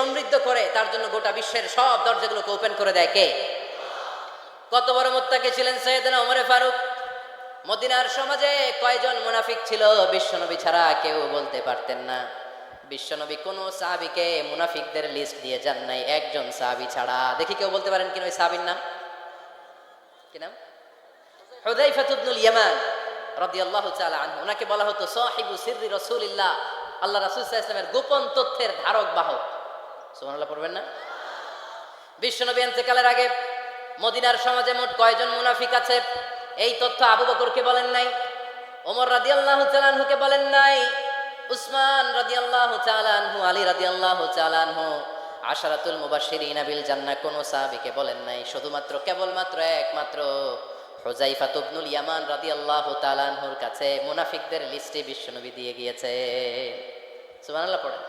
সমৃদ্ধ করে, তার জন্য গোটা বিশ্বের সব দরজাগুলোকে ওপেন করে দেয় কে? কত বড় মুত্তাকি ছিলেন সাইয়েদনা ওমরে ফারুক। মদিনার সমাজে কয়জন মুনাফিক ছিল বিশ্বনবী ছাড়া কেউ বলতে পারতেন না। বিশ্বনবী কোন সাহাবীকে মুনাফিকদের লিস্ট দিয়ে যান নাই, একজন সাহাবী ছাড়া। দেখি কেউ বলতে পারেন কিনা ওই সাহাবীর নাম? কি নাম? হুযায়ফা ইবনুল ইয়ামান রাদিয়াল্লাহু তাআলা আনহু। ওনাকে বলা হতো সাহিবু সিররি রাসূলিল্লাহ, আল্লাহ রাসূল সাল্লাল্লাহু আলাইহি ওয়াসাল্লামের গোপন তথ্যের ধারক বাহক। সুবহানাল্লাহ পড়বেন না? বিশ্বনবী ইন্তেকালের আগে মদিনার সমাজে মোট কয়জন মুনাফিক আছে এই তথ্য আবু বকরকে বলেন নাই, ওমর রাদিয়াল্লাহু তাআলা আনহুকে বলেন নাই, উসমান রাদিয়াল্লাহু তাআলা আনহু, আলী রাদিয়াল্লাহু তাআলা আনহু, আশারাতুল মুবাশশিরিন বিল জান্নাহ কোন সাহাবীকে বলেন নাই। শুধুমাত্র কেবলমাত্র একমাত্র হুযায়ফা ইবনুল ইয়ামান রাদিয়াল্লাহু তাআলা আনহুর কাছে মুনাফিকদের লিস্টে বিশ্বনবী দিয়ে গিয়েছে। সুবহানাল্লাহ পড়েন।